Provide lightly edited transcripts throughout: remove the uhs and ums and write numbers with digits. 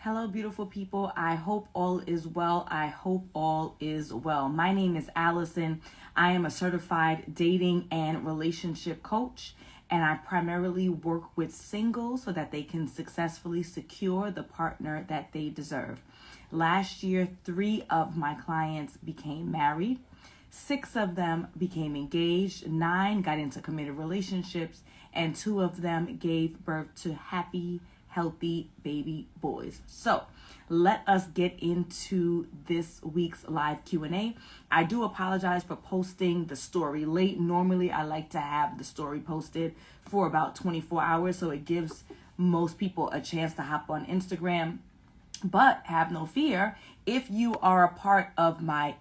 Hello, beautiful people. I hope all is well. I hope all is well. My name is Alison. I am a certified dating and relationship coach, and I primarily work with singles so that they can successfully secure the partner that they deserve. Last year, 3 of my clients became married. 6 of them became engaged. 9 got into committed relationships, and 2 of them gave birth to happy, healthy baby boys. So let us get into this week's live Q&A. I do apologize for posting the story late. Normally I like to have the story posted for about 24 hours so it gives most people a chance to hop on Instagram. But have no fear, if you are a part of my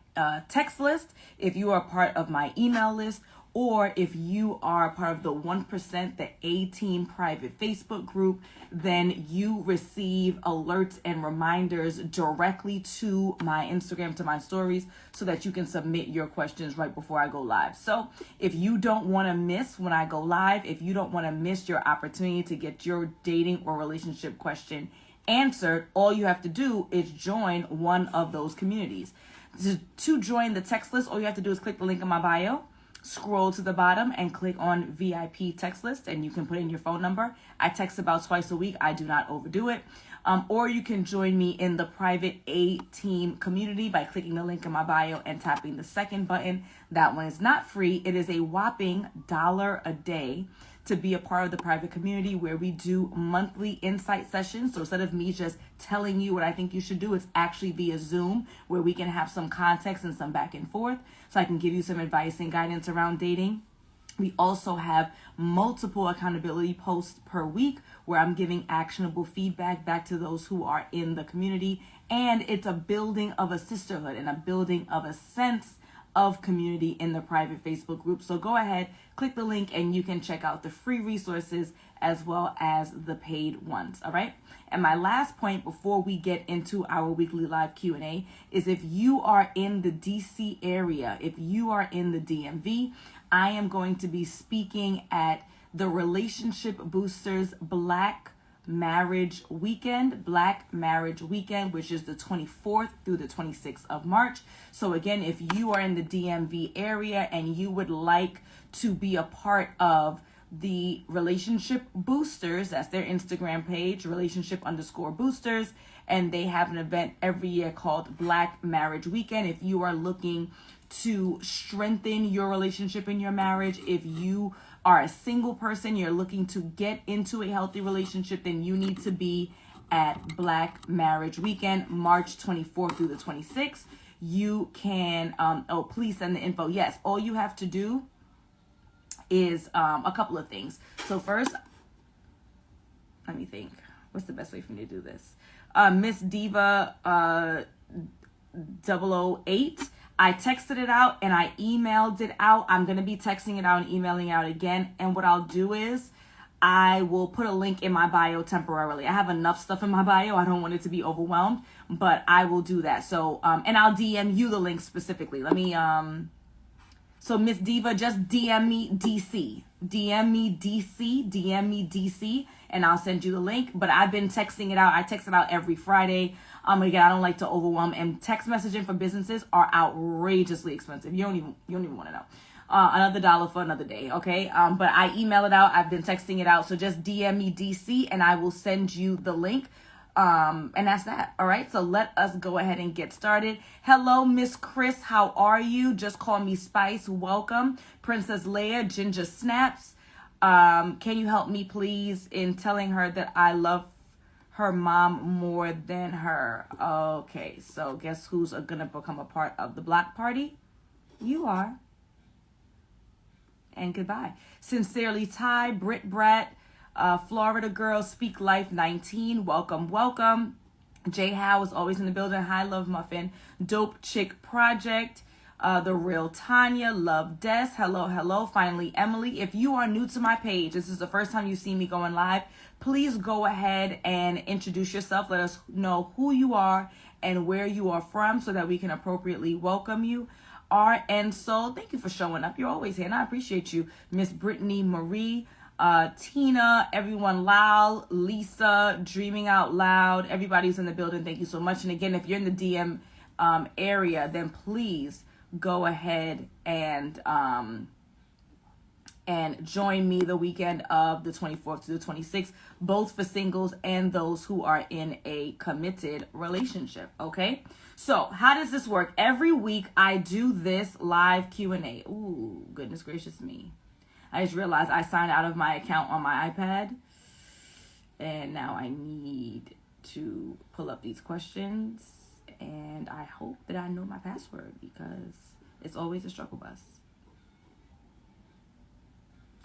text list, if you are a part of my email list, or if you are a part of the 1%, the A-Team private Facebook group, then you receive alerts and reminders directly to my Instagram, to my stories, so that you can submit your questions right before I go live. So if you don't want to miss when I go live, if you don't want to miss your opportunity to get your dating or relationship question answered, all you have to do is join one of those communities. To join the text list, all you have to do is click the link in my bio, scroll to the bottom and click on VIP text list, and you can put in your phone number. I text about twice a week. I do not overdo it. Or you can join me in the private A-Team community by clicking the link in my bio and tapping the second button. That one is not free. It is a whopping $1 a day to be a part of the private community where we do monthly insight sessions. So instead of me just telling you what I think you should do, it's actually via Zoom where we can have some context and some back and forth so I can give you some advice and guidance around dating. We also have multiple accountability posts per week where I'm giving actionable feedback back to those who are in the community. And it's a building of a sisterhood and a building of a sense of community in the private Facebook group. So go ahead, click the link, and you can check out the free resources as well as the paid ones. All right. And my last point before we get into our weekly live Q&A is if you are in the DC area, if you are in the DMV, I am going to be speaking at the Relationship Boosters Black Marriage Weekend, which is the 24th through the 26th of March. So again, if you are in the DMV area and you would like to be a part of the Relationship Boosters, that's their Instagram page, relationship_boosters, and they have an event every year called Black Marriage Weekend. If you are looking to strengthen your relationship in your marriage, if you are a single person, you're looking to get into a healthy relationship, then you need to be at Black Marriage Weekend, March 24th through the 26th. You can, please send the info. Yes, all you have to do is a couple of things. So first, let me think. What's the best way for me to do this? Miss Diva 008. I texted it out and I emailed it out. I'm going to be texting it out and emailing it out again. And what I'll do is I will put a link in my bio temporarily. I have enough stuff in my bio. I don't want it to be overwhelmed, but I will do that. So, and I'll DM you the link specifically. Let me, so Miss Diva, just DM me DC. DM me DC, and I'll send you the link. But I've been texting it out. I text it out every Friday. Again, I don't like to overwhelm, and text messaging for businesses are outrageously expensive. You don't even want to know. Another $1 for another day, okay? But I email it out. I've been texting it out. So just DM me DC, and I will send you the link. And that's that. All right. So let us go ahead and get started. Hello, Miss Chris. How are you? Just call me Spice. Welcome. Princess Leia, Ginger Snaps. Can you help me, please, in telling her that I love her mom more than her? Okay. So guess who's going to become a part of the block party? You are. And goodbye. Sincerely, Ty, Brit Brat, Florida Girl, Speak Life 19. Welcome. Jay Howe is always in the building. Hi, Love Muffin. Dope Chick Project. The Real Tanya. Love Des. Hello. Finally, Emily. If you are new to my page, this is the first time you see me going live, please go ahead and introduce yourself. Let us know who you are and where you are from so that we can appropriately welcome you. RN Soul, thank you for showing up. You're always here, and I appreciate you. Miss Brittany Marie. Tina, everyone, Lal, Lisa, Dreaming Out Loud, everybody's in the building. Thank you so much. And again, if you're in the DM area, then please go ahead and join me the weekend of the 24th to the 26th, both for singles and those who are in a committed relationship. Okay. So how does this work? Every week I do this live Q&A. Ooh, goodness gracious me. I just realized I signed out of my account on my iPad, and now I need to pull up these questions, and I hope that I know my password because it's always a struggle bus.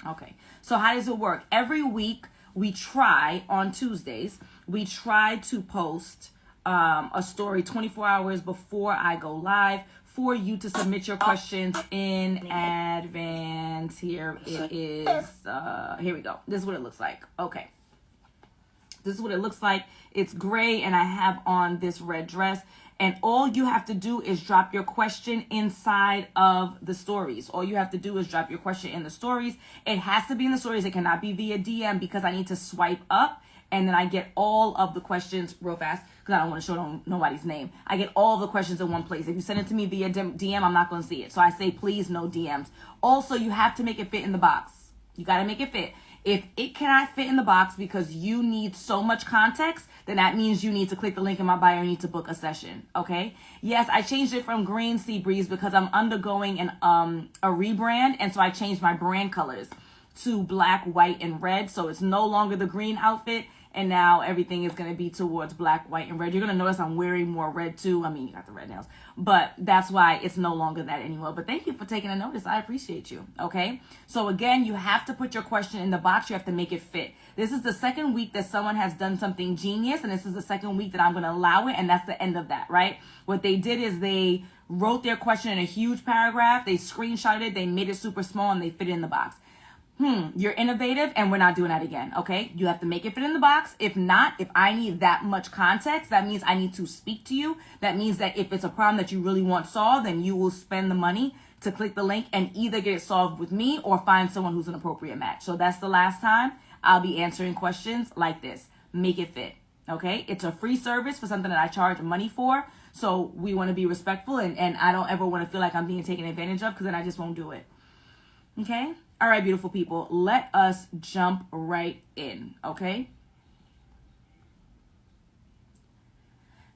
Okay, so how does it work? Every week we try, on Tuesdays, we try to post a story 24 hours before I go live for you to submit your questions in advance. Here it is. Here we go. This is what it looks like. Okay. This is what it looks like. It's gray, and I have on this red dress. And all you have to do is drop your question inside of the stories. All you have to do is drop your question in the stories. It has to be in the stories. It cannot be via DM because I need to swipe up, and then I get all of the questions real fast because I don't want to show nobody's name. I get all the questions in one place. If you send it to me via DM, I'm not going to see it. So I say, please, no DMs. Also, you have to make it fit in the box. You got to make it fit. If it cannot fit in the box because you need so much context, then that means you need to click the link in my bio and need to book a session. Okay. Yes, I changed it from green sea breeze because I'm undergoing a rebrand. And so I changed my brand colors to black, white, and red. So it's no longer the green outfit. And now everything is going to be towards black, white, and red. You're going to notice I'm wearing more red too. I mean, you got the red nails, but that's why it's no longer that anymore. But thank you for taking a notice. I appreciate you. Okay. So again, you have to put your question in the box. You have to make it fit. This is the second week that someone has done something genius. And this is the second week that I'm going to allow it. And that's the end of that, right? What they did is they wrote their question in a huge paragraph. They screenshotted it. They made it super small and they fit it in the box. You're innovative, and we're not doing that again. Okay. You have to make it fit in the box. If not, if I need that much context, that means I need to speak to you. That means that if it's a problem that you really want solved, then you will spend the money to click the link and either get it solved with me or find someone who's an appropriate match. So that's the last time I'll be answering questions like this. Make it fit. Okay. It's a free service for something that I charge money for. So we want to be respectful, and I don't ever want to feel like I'm being taken advantage of, because then I just won't do it. Okay. All right, beautiful people, let us jump right in, okay?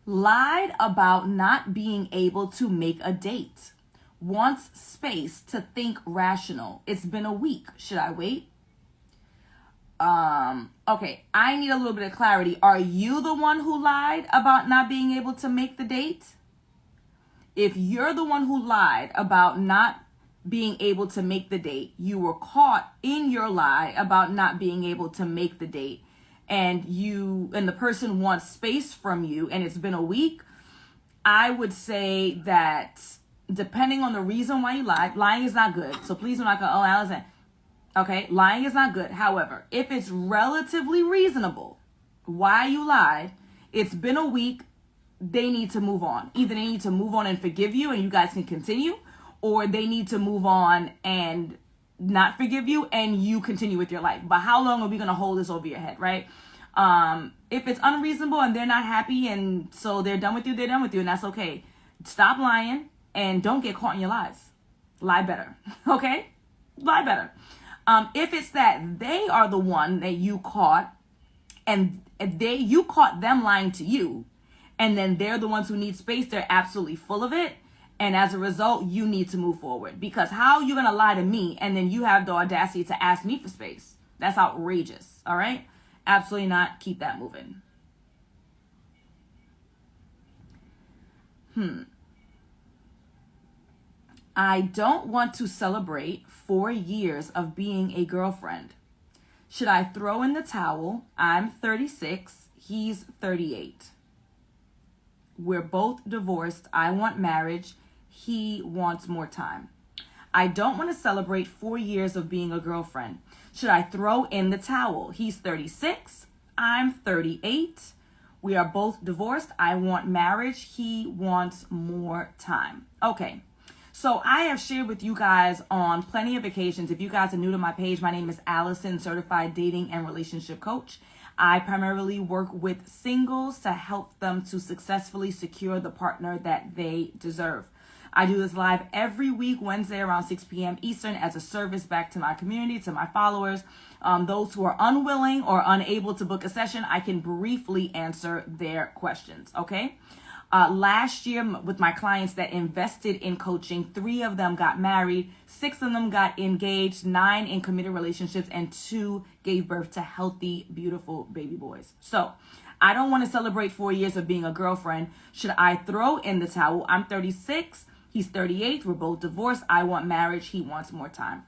Lied about not being able to make a date. Wants space to think rational. It's been a week. Should I wait? Okay, I need a little bit of clarity. Are you the one who lied about not being able to make the date? If you're the one who lied about not being able to make the date, you were caught in your lie about not being able to make the date, and the person wants space from you, and it's been a week, I would say that depending on the reason why you lied, lying is not good. So please do not go, oh, Alison. Okay, lying is not good. However, if it's relatively reasonable why you lied, it's been a week, they need to move on. Either they need to move on and forgive you and you guys can continue, or they need to move on and not forgive you and you continue with your life. But how long are we going to hold this over your head, right? If it's unreasonable and they're not happy and so they're done with you, and that's okay. Stop lying and don't get caught in your lies. Lie better, okay? Lie better. If it's that they are the one that you caught and you caught them lying to you, and then they're the ones who need space, they're absolutely full of it. And as a result, you need to move forward, because how are you going to lie to me and then you have the audacity to ask me for space? That's outrageous. All right. Absolutely not. Keep that moving. I don't want to celebrate 4 years of being a girlfriend. Should I throw in the towel? I'm 36. He's 38. We're both divorced. I want marriage. He wants more time. I don't want to celebrate 4 years of being a girlfriend. Should I throw in the towel? He's 36. I'm 38. We are both divorced. I want marriage. He wants more time. Okay. So I have shared with you guys on plenty of occasions. If you guys are new to my page, my name is Alison, certified dating and relationship coach. I primarily work with singles to help them to successfully secure the partner that they deserve. I do this live every week, Wednesday around 6 p.m. Eastern, as a service back to my community, to my followers. Those who are unwilling or unable to book a session, I can briefly answer their questions, okay? Last year, with my clients that invested in coaching, 3 of them got married, 6 of them got engaged, 9 in committed relationships, and 2 gave birth to healthy, beautiful baby boys. So I don't want to celebrate 4 years of being a girlfriend. Should I throw in the towel? I'm 36. He's 38. We're both divorced. I want marriage. He wants more time.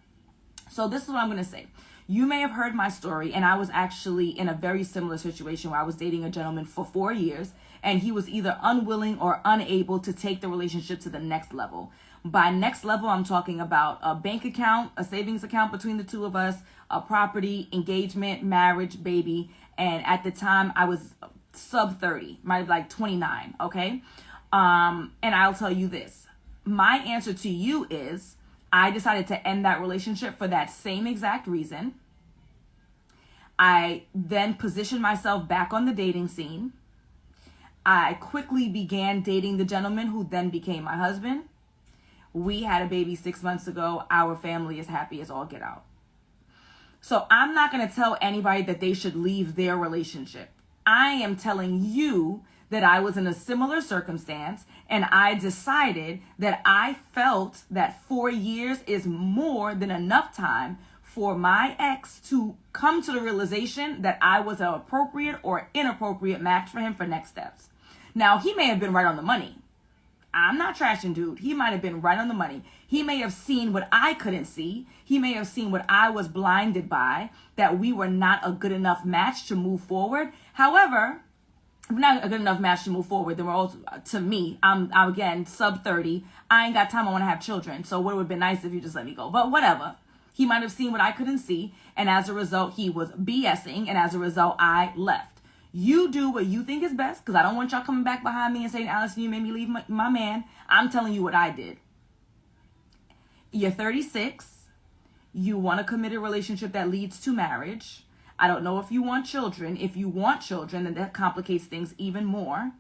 So this is what I'm going to say. You may have heard my story, and I was actually in a very similar situation where I was dating a gentleman for 4 years, and he was either unwilling or unable to take the relationship to the next level. By next level, I'm talking about a bank account, a savings account between the two of us, a property, engagement, marriage, baby. And at the time, I was sub 30, might have like 29, okay? And I'll tell you this. My answer to you is I decided to end that relationship for that same exact reason. I then positioned myself back on the dating scene. I quickly began dating the gentleman who then became my husband. We had a baby 6 months ago. Our family is happy as all get out. So I'm not going to tell anybody that they should leave their relationship. I am telling you that I was in a similar circumstance, and I decided that I felt that 4 years is more than enough time for my ex to come to the realization that I was an appropriate or inappropriate match for him for next steps. Now, he may have been right on the money. I'm not trashing dude. He might have been right on the money. He may have seen what I couldn't see. He may have seen what I was blinded by, that we were not a good enough match to move forward. However, if we're not a good enough match to move forward, then we're all, to me, I'm again, sub 30. I ain't got time. I want to have children. So what would have been nice if you just let me go. But whatever. He might have seen what I couldn't see. And as a result, he was BSing. And as a result, I left. You do what you think is best, because I don't want y'all coming back behind me and saying, Alison, you made me leave my man. I'm telling you what I did. You're 36. You want a committed relationship that leads to marriage. I don't know if you want children. If you want children, then that complicates things even more.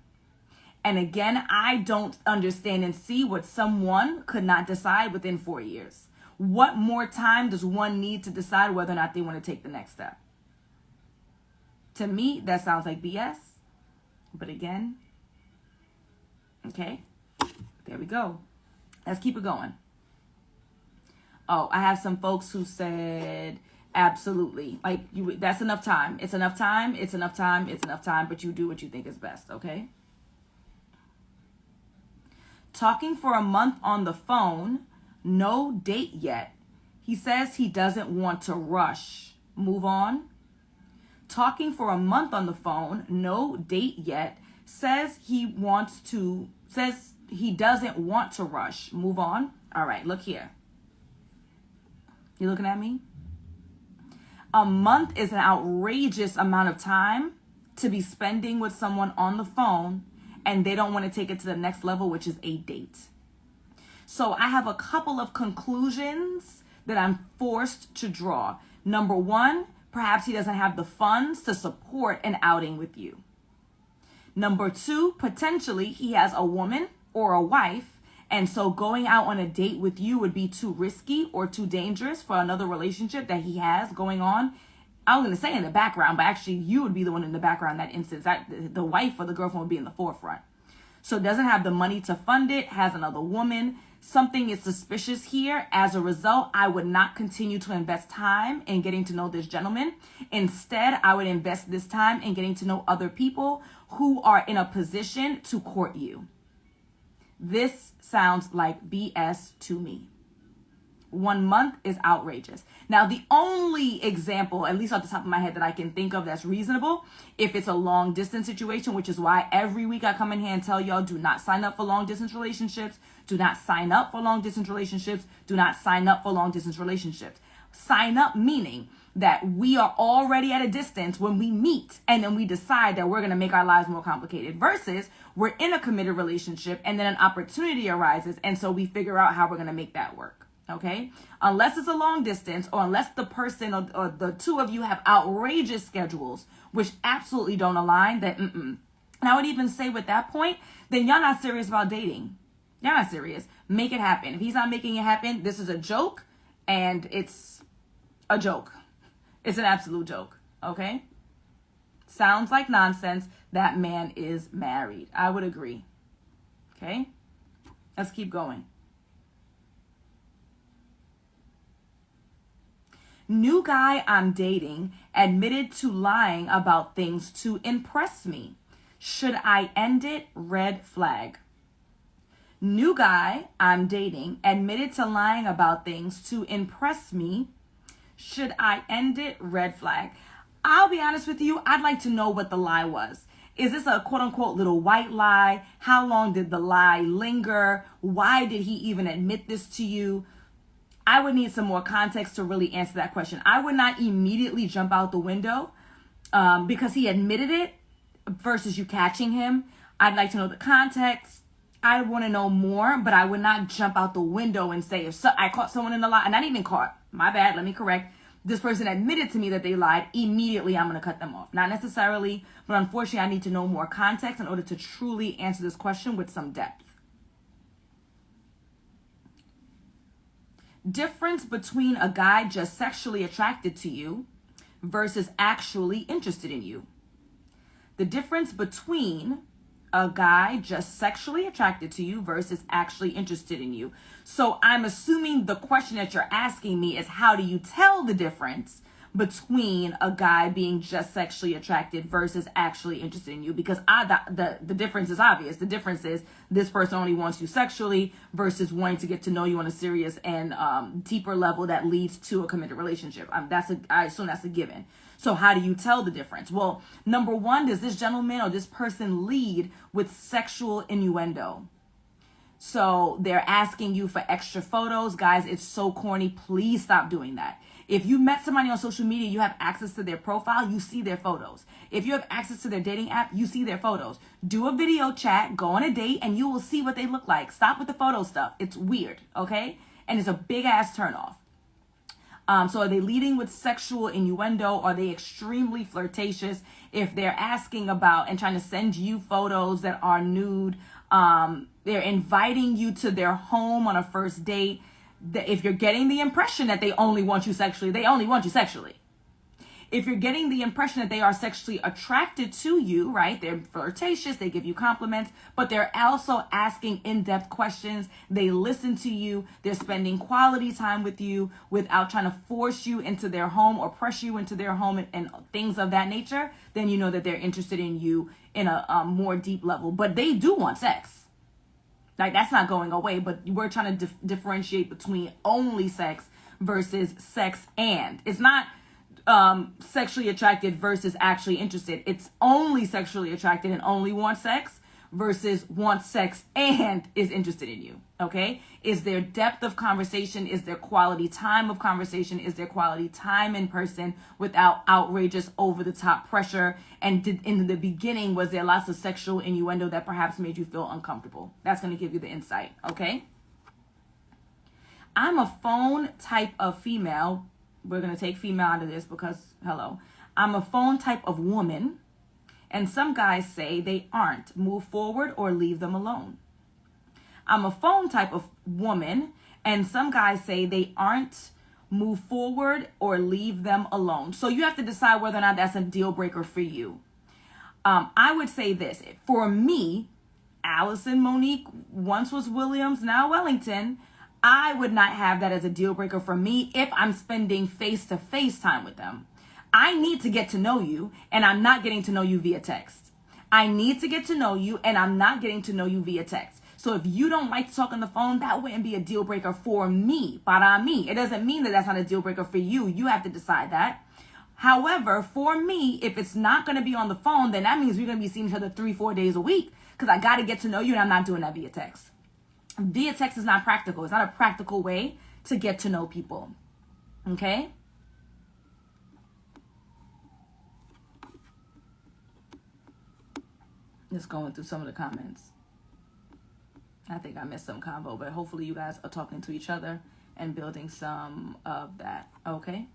And again, I don't understand and see what someone could not decide within 4 years. What more time does one need to decide whether or not they want to take the next step? To me, that sounds like BS. But again, okay, there we go. Let's keep it going. Oh, I have some folks who said, absolutely. Like, that's enough time. It's enough time. It's enough time. It's enough time. But you do what you think is best, okay? Talking for a month on the phone. No date yet. He says he doesn't want to rush. Move on. Talking for a month on the phone. No date yet. Says he doesn't want to rush. Move on. All right, look here. You looking at me? A month is an outrageous amount of time to be spending with someone on the phone, and they don't want to take it to the next level, which is a date. So I have a couple of conclusions that I'm forced to draw. Number one, perhaps he doesn't have the funds to support an outing with you. Number two, potentially he has a woman or a wife, and so going out on a date with you would be too risky or too dangerous for another relationship that he has going on. I was going to say in the background, but actually you would be the one in the background in that instance. The wife or the girlfriend would be in the forefront. So doesn't have the money to fund it, has another woman. Something is suspicious here. As a result, I would not continue to invest time in getting to know this gentleman. Instead, I would invest this time in getting to know other people who are in a position to court you. This sounds like BS to me. 1 month is outrageous. Now, the only example, at least off the top of my head, that I can think of that's reasonable, if it's a long distance situation, which is why every week I come in here and tell y'all, do not sign up for long distance relationships. Do not sign up for long distance relationships. Do not sign up for long distance relationships. Sign up meaning that we are already at a distance when we meet and then we decide that we're going to make our lives more complicated, versus we're in a committed relationship and then an opportunity arises and so we figure out how we're going to make that work. Okay, unless it's a long distance, or unless the person or the two of you have outrageous schedules which absolutely don't align, then And I would even say with that point, then y'all not serious about dating. Y'all not serious. Make it happen. If he's not making it happen, this is a joke, and it's a joke. It's an absolute joke. Okay, sounds like nonsense. That man is married. I would agree. Okay, let's keep going. New guy I'm dating admitted to lying about things to impress me. Should I end it? Red flag. New guy I'm dating admitted to lying about things to impress me. Should I end it? Red flag. I'll be honest with you. I'd like to know what the lie was. Is this a quote unquote little white lie? How long did the lie linger? Why did he even admit this to you? I would need some more context to really answer that question. I would not immediately jump out the window because he admitted it versus you catching him. I'd like to know the context. I want to know more, but I would not jump out the window and say, if I caught someone in a lie, and not even caught, my bad, let me correct. This person admitted to me that they lied, immediately I'm going to cut them off. Not necessarily, but unfortunately I need to know more context in order to truly answer this question with some depth. Difference between a guy just sexually attracted to you versus actually interested in you. The difference between a guy just sexually attracted to you versus actually interested in you. So I'm assuming the question that you're asking me is, how do you tell the difference between a guy being just sexually attracted versus actually interested in you? Because the difference is obvious. The difference is this person only wants you sexually versus wanting to get to know you on a serious and deeper level that leads to a committed relationship. I assume that's a given. So how do you tell the difference? Well, number one, does this gentleman or this person lead with sexual innuendo? So they're asking you for extra photos. Guys, it's so corny. Please stop doing that. If you met somebody on social media, you have access to their profile, you see their photos. If you have access to their dating app, you see their photos. Do a video chat, go on a date, and you will see what they look like. Stop with the photo stuff. It's weird, okay? And it's a big ass turnoff. So are they leading with sexual innuendo? Are they extremely flirtatious? If they're asking about and trying to send you photos that are nude, they're inviting you to their home on a first date. If you're getting the impression that they only want you sexually, they only want you sexually. If you're getting the impression that they are sexually attracted to you, right? They're flirtatious, they give you compliments, but they're also asking in-depth questions. They listen to you. They're spending quality time with you without trying to force you into their home or press you into their home and things of that nature. Then you know that they're interested in you in a more deep level. But they do want sex. Like, that's not going away, but we're trying to differentiate between only sex versus sex and. It's not sexually attracted versus actually interested. It's only sexually attracted and only wants sex versus wants sex and is interested in you. Okay? Is there depth of conversation? Is there quality time of conversation? Is there quality time in person without outrageous over the top pressure? And in the beginning, was there lots of sexual innuendo that perhaps made you feel uncomfortable? That's going to give you the insight. Okay? I'm a phone type of female. We're going to take female out of this because, hello. I'm a phone type of woman, and some guys say they aren't. Move forward or leave them alone. I'm a phone type of woman, and some guys say they aren't. Move forward or leave them alone. So you have to decide whether or not that's a deal breaker for you. I would say this. For me, Alison Monique, once was Williams, now Wellington, I would not have that as a deal breaker for me if I'm spending face-to-face time with them. I need to get to know you, and I'm not getting to know you via text. I need to get to know you, and I'm not getting to know you via text. So if you don't like to talk on the phone, that wouldn't be a deal breaker for me. Para mí. It doesn't mean that that's not a deal breaker for you. You have to decide that. However, for me, if it's not going to be on the phone, then that means we're going to be seeing each other 3-4 days a week because I got to get to know you, and I'm not doing that via text. Via text is not practical. It's not a practical way to get to know people. Okay? Just going through some of the comments. I think I missed some convo, but hopefully you guys are talking to each other and building some of that. Okay.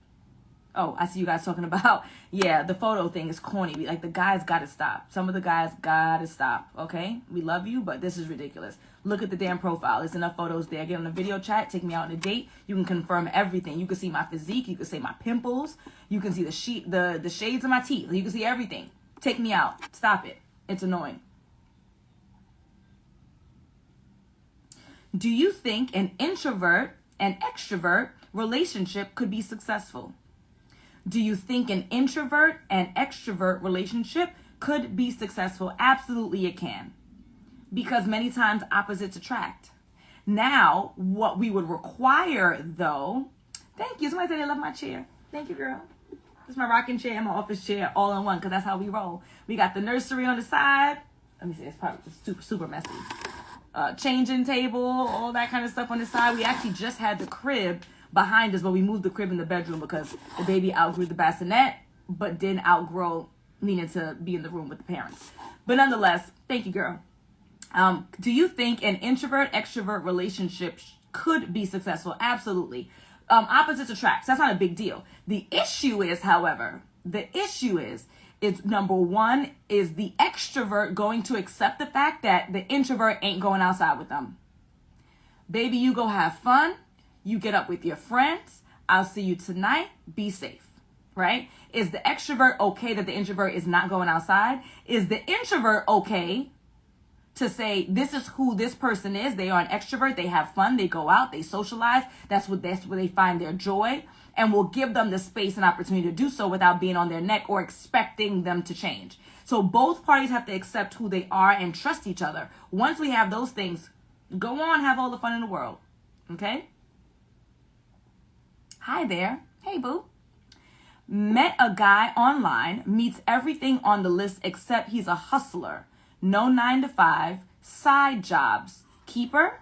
Oh, I see you guys talking about, yeah, the photo thing is corny. Like, the guys got to stop. Some of the guys got to stop. Okay. We love you, but this is ridiculous. Look at the damn profile. There's enough photos there. Get on the video chat. Take me out on a date. You can confirm everything. You can see my physique. You can see my pimples. You can see the shades of my teeth. You can see everything. Take me out. Stop it. It's annoying. Do you think an introvert and extrovert relationship could be successful? Do you think an introvert and extrovert relationship could be successful? Absolutely it can. Because many times opposites attract. Now, what we would require though, thank you. Somebody said they love my chair. Thank you, girl. This is my rocking chair and my office chair all in one, because that's how we roll. We got the nursery on the side. Let me see, it's probably super messy. Changing table, all that kind of stuff on the side. We actually just had the crib behind us, but we moved the crib in the bedroom because the baby outgrew the bassinet, but didn't outgrow needing to be in the room with the parents. But nonetheless, thank you, girl. Do you think an introvert-extrovert relationship could be successful? Absolutely. Opposites attract. That's not a big deal. The issue is, however, number one, is the extrovert going to accept the fact that the introvert ain't going outside with them? Baby, you go have fun. You get up with your friends. I'll see you tonight. Be safe, right? Is the extrovert okay that the introvert is not going outside? Is the introvert okay to say, this is who this person is? They are an extrovert. They have fun. They go out. They socialize. That's where they find their joy. And we'll give them the space and opportunity to do so without being on their neck or expecting them to change. So both parties have to accept who they are and trust each other. Once we have those things, go on, have all the fun in the world. Okay? Hi there. Hey, boo. Met a guy online, meets everything on the list except he's a hustler. No 9-to-5, side jobs. Keeper?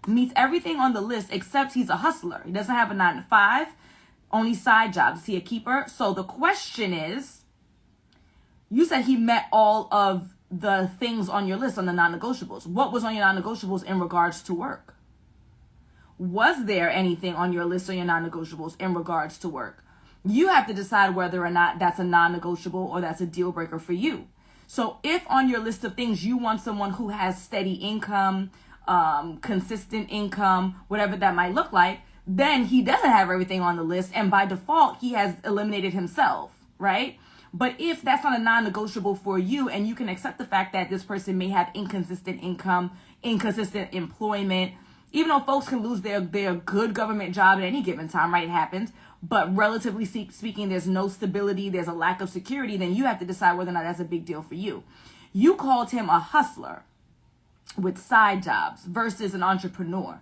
Meets everything on the list except he's a hustler. He doesn't have a 9-to-5, only side jobs. Is he a keeper? So the question is, you said he met all of the things on your list on the non-negotiables. What was on your non-negotiables in regards to work? Was there anything on your list on your non-negotiables in regards to work? You have to decide whether or not that's a non-negotiable or that's a deal breaker for you. So if on your list of things you want someone who has steady income, consistent income, whatever that might look like, then he doesn't have everything on the list, and by default he has eliminated himself, right? But if that's not a non-negotiable for you, and you can accept the fact that this person may have inconsistent income, inconsistent employment, even though folks can lose their good government job at any given time, right? It happens. But relatively speaking, there's no stability, there's a lack of security, then you have to decide whether or not that's a big deal for you. You called him a hustler with side jobs versus an entrepreneur.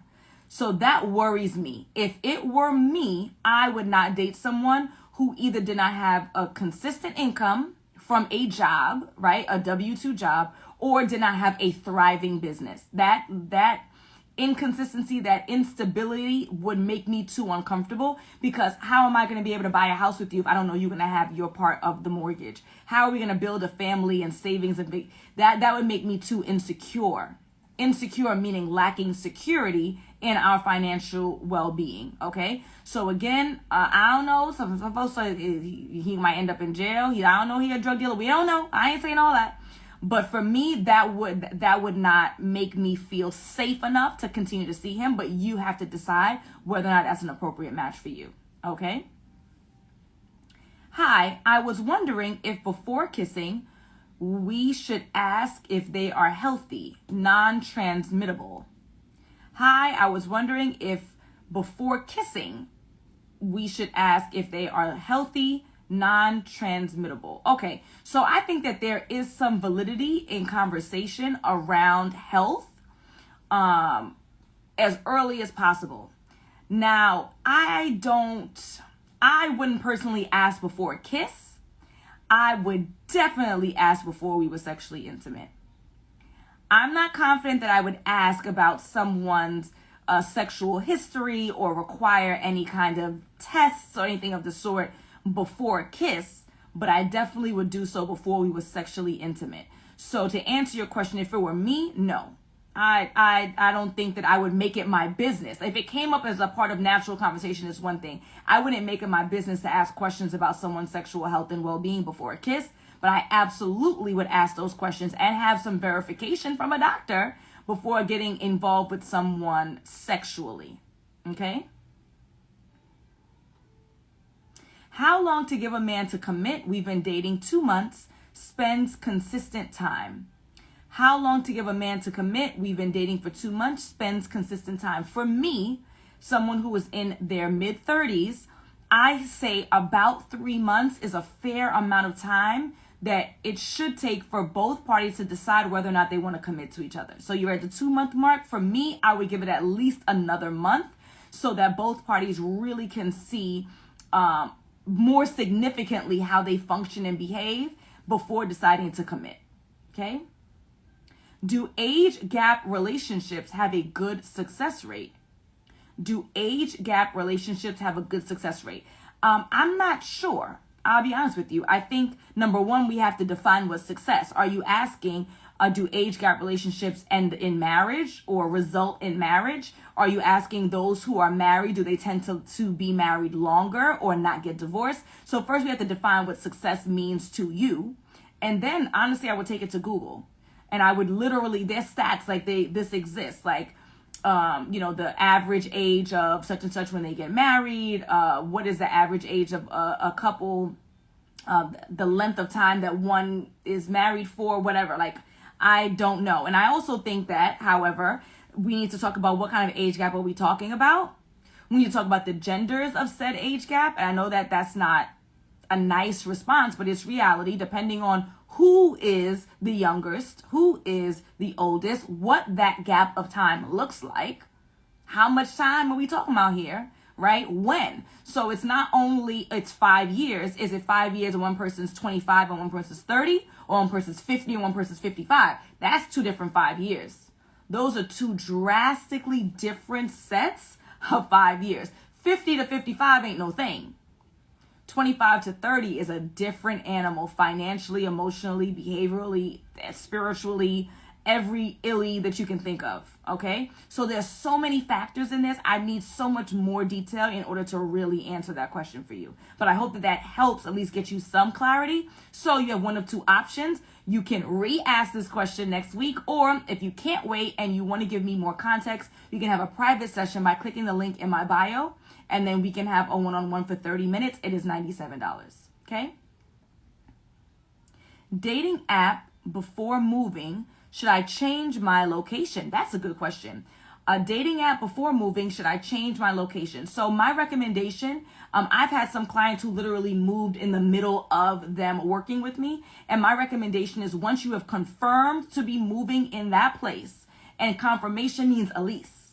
So that worries me. If it were me, I would not date someone who either did not have a consistent income from a job, right? A W-2 job, or did not have a thriving business. That inconsistency, that instability would make me too uncomfortable, because how am I going to be able to buy a house with you if I don't know you're going to have your part of the mortgage? How are we going to build a family and savings? And that would make me too insecure. Insecure meaning lacking security in our financial well-being. Okay, so again, I don't know. Some folks say he might end up in jail. I don't know. He a drug dealer. We don't know. I ain't saying all that. But for me, that would not make me feel safe enough to continue to see him. But you have to decide whether or not that's an appropriate match for you. Okay? Hi, I was wondering if before kissing, we should ask if they are healthy, non-transmittable. Hi, I was wondering if before kissing, we should ask if they are healthy, non-transmittable. Okay, so I think that there is some validity in conversation around health as early as possible. Now, I wouldn't personally ask before a kiss. I would definitely ask before we were sexually intimate. I'm not confident that I would ask about someone's sexual history or require any kind of tests or anything of the sort before a kiss, but I definitely would do so before we were sexually intimate. So to answer your question, if it were me, no. I don't think that I would make it my business. If it came up as a part of natural conversation, is one thing. I wouldn't make it my business to ask questions about someone's sexual health and well-being before a kiss, but I absolutely would ask those questions and have some verification from a doctor before getting involved with someone sexually. Okay? How long to give a man to commit? We've been dating 2 months. Spends consistent time. How long to give a man to commit? We've been dating for 2 months. Spends consistent time. For me, someone who is in their mid-30s, I say about 3 months is a fair amount of time that it should take for both parties to decide whether or not they want to commit to each other. So you're at the 2-month mark. For me, I would give it at least another month so that both parties really can see more significantly how they function and behave before deciding to commit. Okay? Do age gap relationships have a good success rate? Do age gap relationships have a good success rate? I'm not sure. I'll be honest with you. I think, number one, we have to define what success. Are you asking, do age gap relationships end in marriage or result in marriage? Are you asking those who are married, do they tend to be married longer or not get divorced? So first we have to define what success means to you. And then, honestly, I would take it to Google. And I would literally, there's stats like this exists, like, the average age of such and such when they get married. What is the average age of a couple? The length of time that one is married for, whatever. Like, I don't know. And I also think that, however, we need to talk about what kind of age gap are we talking about. We need to talk about the genders of said age gap. And I know that that's not a nice response, but it's reality depending on who is the youngest, who is the oldest, what that gap of time looks like. How much time are we talking about here, right? When? So it's not only, it's 5 years. Is it 5 years and one person's 25 and one person's 30, or one person's 50 and one person's 55? That's 2 different 5 years. Those are 2 drastically different sets of 5 years. 50 to 55 ain't no thing. 25 to 30 is a different animal, financially, emotionally, behaviorally, spiritually, every illy that you can think of. Okay? So there's so many factors in this. I need so much more detail in order to really answer that question for you. But I hope that helps at least get you some clarity. So you have one of 2 options. You can re-ask this question next week, or if you can't wait and you want to give me more context, you can have a private session by clicking the link in my bio, and then we can have a one-on-one for 30 minutes. It is $97. Okay? Dating app before moving. Should I change my location? That's a good question. A dating app before moving, should I change my location? So my recommendation, I've had some clients who literally moved in the middle of them working with me. And my recommendation is once you have confirmed to be moving in that place, and confirmation means a lease.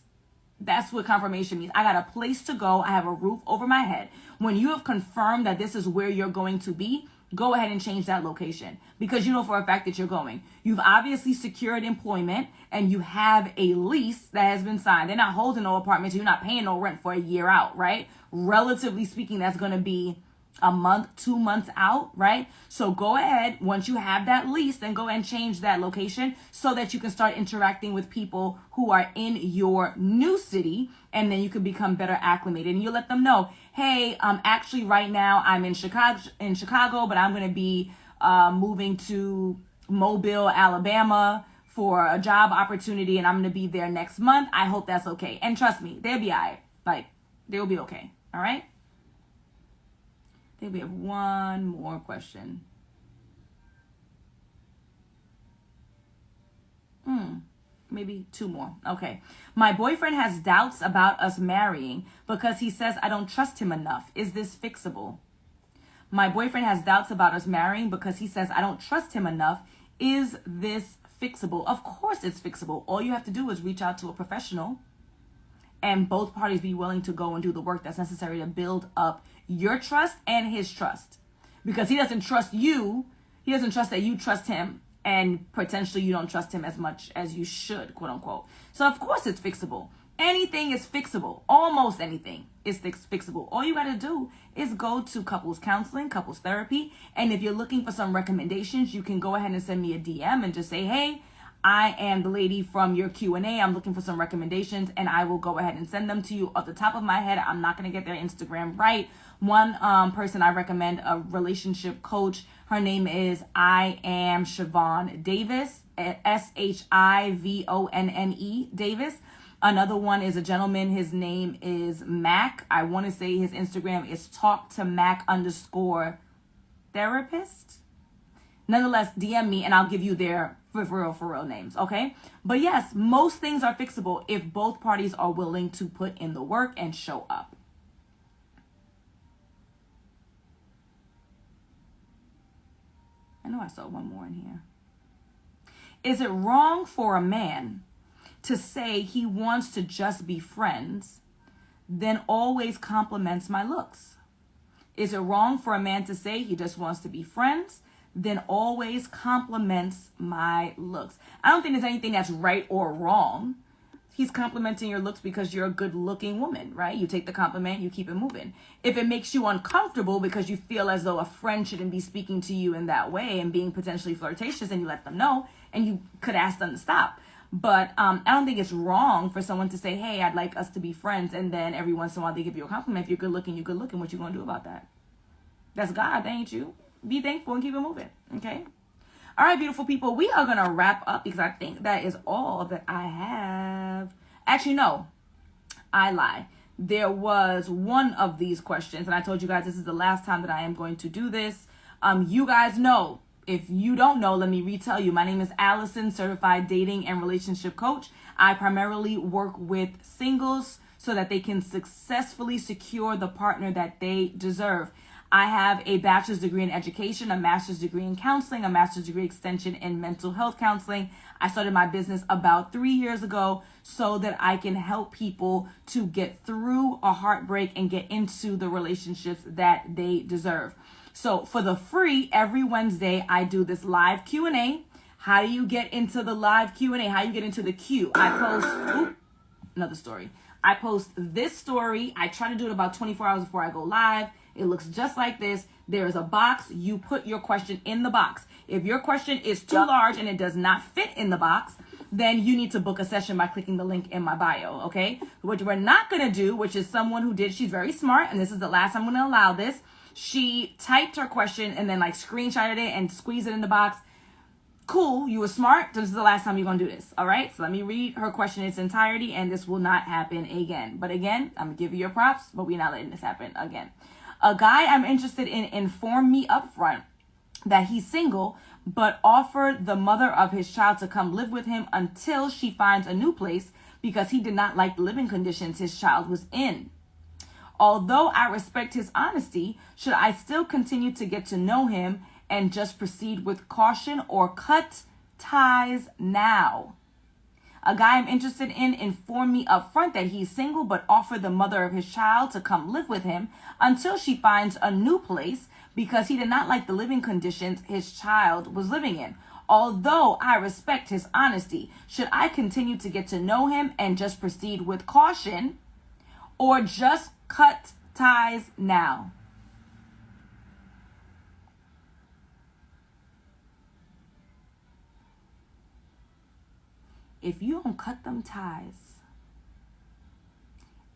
That's what confirmation means. I got a place to go. I have a roof over my head. When you have confirmed that this is where you're going to be, go ahead and change that location because you know for a fact that you're going. You've obviously secured employment and you have a lease that has been signed. They're not holding no apartment, so you're not paying no rent for a year out, right? Relatively speaking, that's going to be a month, 2 months out, right? So go ahead, once you have that lease, then go and change that location so that you can start interacting with people who are in your new city, and then you can become better acclimated. And you let them know, hey, actually right now I'm in Chicago, but I'm going to be moving to Mobile, Alabama for a job opportunity, and I'm going to be there next month. I hope that's okay. And trust me, they'll be all right. Like, they'll be okay. All right? I think we have one more question. Maybe 2 more. Okay. My boyfriend has doubts about us marrying because he says I don't trust him enough. Is this fixable? My boyfriend has doubts about us marrying because he says I don't trust him enough. Is this fixable? Of course it's fixable. All you have to do is reach out to a professional and both parties be willing to go and do the work that's necessary to build up your trust and his trust. Because he doesn't trust you. He doesn't trust that you trust him, and potentially you don't trust him as much as you should, quote unquote. So of course it's fixable. Anything is fixable. Almost anything is fixable. All you got to do is go to couples counseling, couples therapy. And if you're looking for some recommendations, you can go ahead and send me a DM and just say, hey, I am the lady from your Q&A. I'm looking for some recommendations, and I will go ahead and send them to you. Off the top of my head, I'm not going to get their Instagram right. One person I recommend, a relationship coach. Her name is I am Siobhan Davis, SHIVONNE Davis. Another one is a gentleman. His name is Mac. I want to say his Instagram is talktomac_therapist. Nonetheless, DM me and I'll give you their for real names, okay? But yes, most things are fixable if both parties are willing to put in the work and show up. I know I saw one more in here. Is it wrong for a man to say he wants to just be friends, then always compliments my looks? Is it wrong for a man to say he just wants to be friends, then always compliments my looks? I don't think there's anything that's right or wrong. He's complimenting your looks because you're a good looking woman, right? You take the compliment, you keep it moving. If it makes you uncomfortable because you feel as though a friend shouldn't be speaking to you in that way and being potentially flirtatious, and you let them know, and you could ask them to stop. But I don't think it's wrong for someone to say, hey, I'd like us to be friends. And then every once in a while they give you a compliment. If you're good looking, you're good looking. What you going to do about that? That's God, that ain't you. Be thankful and keep it moving. Okay. All right, beautiful people. We are going to wrap up because I think that is all that I have. Actually, no, I lie. There was one of these questions, and I told you guys this is the last time that I am going to do this. You guys know. If you don't know, let me retell you. My name is Alison, certified dating and relationship coach. I primarily work with singles so that they can successfully secure the partner that they deserve. I have a bachelor's degree in education, a master's degree in counseling, a master's degree extension in mental health counseling. I started my business about 3 years ago so that I can help people to get through a heartbreak and get into the relationships that they deserve. So for the free, every Wednesday, I do this live Q&A. How do you get into the live Q&A? How you get into the queue? I post, another story. I post this story. I try to do it about 24 hours before I go live. It looks just like this. There is a box. You put your question in the box. If your question is too large and it does not fit in the box, then you need to book a session by clicking the link in my bio, okay? What we're not going to do, which is someone who did, she's very smart, and this is the last I'm going to allow this. She typed her question and then like screenshotted it and squeezed it in the box. Cool, you were smart. This is the last time you're going to do this. All right, so let me read her question in its entirety, and this will not happen again. But again, I'm going to give you your props, but we're not letting this happen again. A guy I'm interested in informed me upfront that he's single, but offered the mother of his child to come live with him until she finds a new place because he did not like the living conditions his child was in. Although I respect his honesty, should I still continue to get to know him and just proceed with caution or cut ties now? A guy I'm interested in informed me upfront that he's single but offered the mother of his child to come live with him until she finds a new place because he did not like the living conditions his child was living in. Although I respect his honesty, should I continue to get to know him and just proceed with caution or just cut ties now? If you don't cut them ties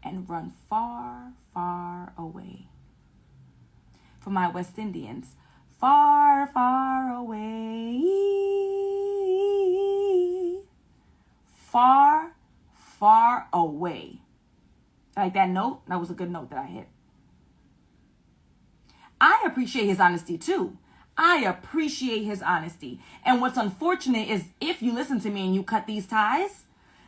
and run far, far away, for my West Indians, far, far away, far, far away. Like that note, that was a good note that I hit. I appreciate his honesty too. I appreciate his honesty. And what's unfortunate is if you listen to me and you cut these ties,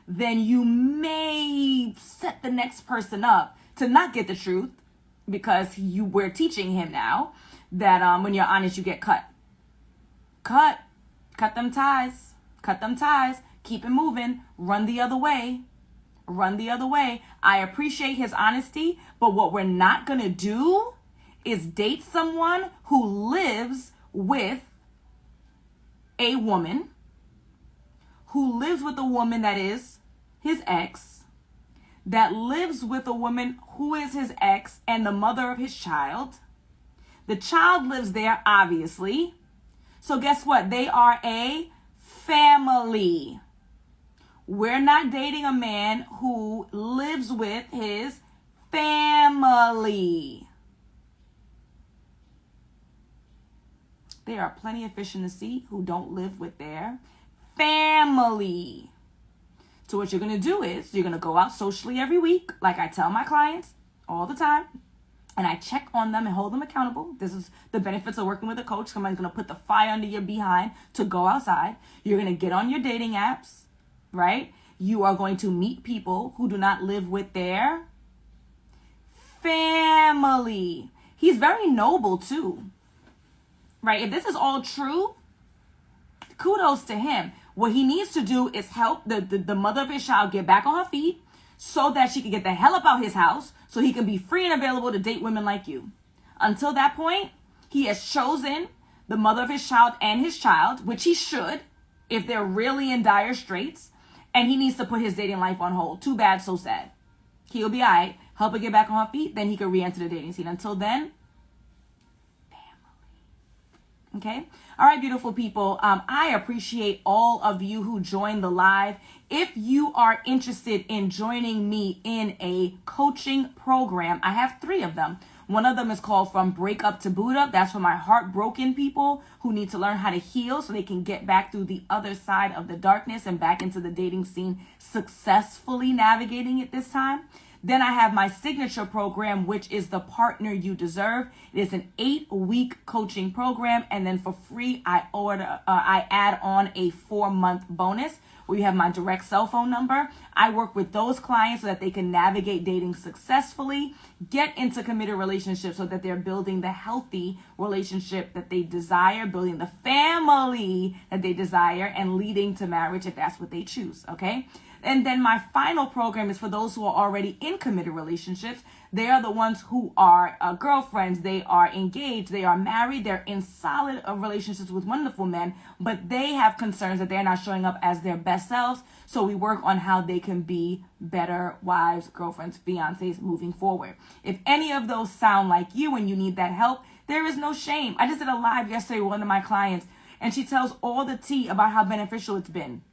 then you may set the next person up to not get the truth because we're teaching him now that when you're honest, you get cut. Cut them ties. Cut them ties. Keep it moving. Run the other way. Run the other way. I appreciate his honesty, but what we're not going to do is date someone who lives with a woman, who lives with a woman that is his ex, that lives with a woman who is his ex and the mother of his child. The child lives there, obviously. So guess what? They are a family. We're not dating a man who lives with his family. There are plenty of fish in the sea who don't live with their family. So what you're going to do is you're going to go out socially every week, like I tell my clients all the time, and I check on them and hold them accountable. This is the benefits of working with a coach. Somebody's going to put the fire under your behind to go outside. You're going to get on your dating apps, right? You are going to meet people who do not live with their family. He's very noble too, right? If this is all true, kudos to him. What he needs to do is help the mother of his child get back on her feet so that she can get the hell up out his house so he can be free and available to date women like you. Until that point, he has chosen the mother of his child and his child, which he should if they're really in dire straits, and he needs to put his dating life on hold. Too bad, so sad. He'll be all right. Help her get back on her feet, then he can re-enter the dating scene. Until then, okay. All right, beautiful people. I appreciate all of you who joined the live. If you are interested in joining me in a coaching program, I have 3 of them. One of them is called From Breakup to Buddha. That's for my heartbroken people who need to learn how to heal so they can get back through the other side of the darkness and back into the dating scene, successfully navigating it this time. Then I have my signature program, which is The Partner You Deserve. It is an 8-week coaching program. And then for free, I add on a 4-month bonus where you have my direct cell phone number. I work with those clients so that they can navigate dating successfully, get into committed relationships so that they're building the healthy relationship that they desire, building the family that they desire, and leading to marriage if that's what they choose, okay? And then my final program is for those who are already in committed relationships. They are the ones who are girlfriends, they are engaged, they are married, they're in solid relationships with wonderful men, but they have concerns that they're not showing up as their best selves. So we work on how they can be better wives, girlfriends, fiancés moving forward. If any of those sound like you and you need that help, there is no shame. I just did a live yesterday with one of my clients, and she tells all the tea about how beneficial it's been.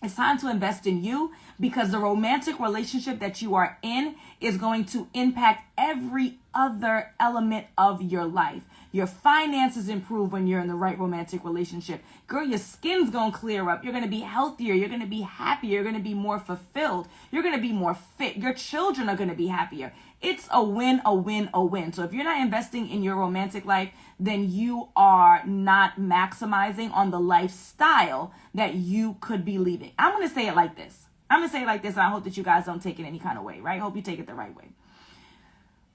It's time to invest in you because the romantic relationship that you are in is going to impact every other element of your life. Your finances improve when you're in the right romantic relationship. Girl, your skin's going to clear up. You're going to be healthier. You're going to be happier. You're going to be more fulfilled. You're going to be more fit. Your children are going to be happier. It's a win, a win, a win. So if you're not investing in your romantic life, then you are not maximizing on the lifestyle that you could be leading. I'm going to say it like this. And I hope that you guys don't take it any kind of way, right? Hope you take it the right way.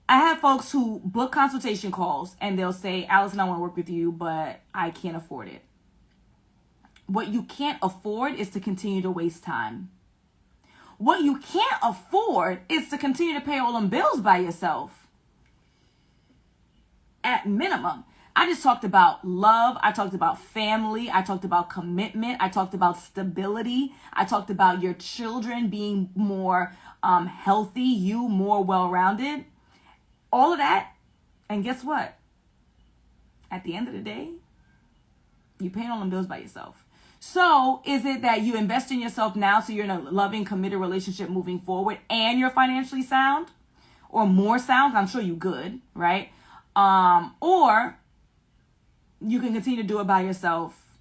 I have folks who book consultation calls and they'll say, Alison, I want to work with you, but I can't afford it. What you can't afford is to continue to waste time. What you can't afford is to continue to pay all them bills by yourself. At minimum. I just talked about love. I talked about family. I talked about commitment. I talked about stability. I talked about your children being more healthy, you more well-rounded. All of that. And guess what? At the end of the day, you're paying all them bills by yourself. So is it that you invest in yourself now so you're in a loving, committed relationship moving forward and you're financially sound or more sound? I'm sure you're good, right? Or you can continue to do it by yourself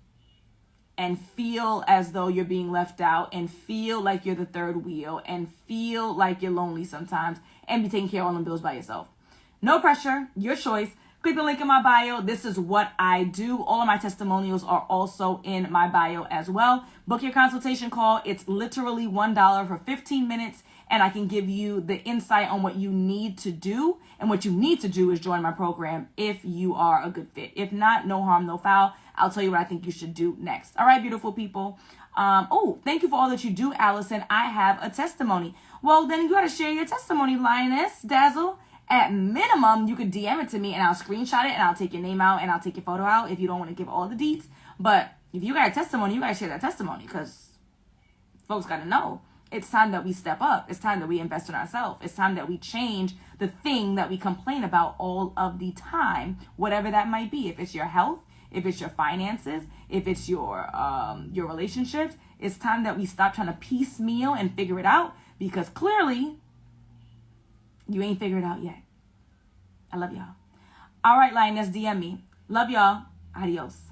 and feel as though you're being left out and feel like you're the third wheel and feel like you're lonely sometimes and be taking care of all them bills by yourself. No pressure, your choice. Click the link in my bio. This is what I do. All of my testimonials are also in my bio as well. Book your consultation call. It's literally $1 for 15 minutes. And I can give you the insight on what you need to do. And what you need to do is join my program if you are a good fit. If not, no harm, no foul. I'll tell you what I think you should do next. All right, beautiful people. Thank you for all that you do, Allison. I have a testimony. Well, then you got to share your testimony, Lioness Dazzle. At minimum, you could DM it to me and I'll screenshot it and I'll take your name out and I'll take your photo out if you don't want to give all the deets. But if you got a testimony, you got to share that testimony because folks got to know. It's time that we step up. It's time that we invest in ourselves. It's time that we change the thing that we complain about all of the time, whatever that might be. If it's your health, if it's your finances, if it's your relationships, it's time that we stop trying to piecemeal and figure it out, because clearly you ain't figured it out yet. I love y'all. All right, Lioness, DM me. Love y'all. Adios.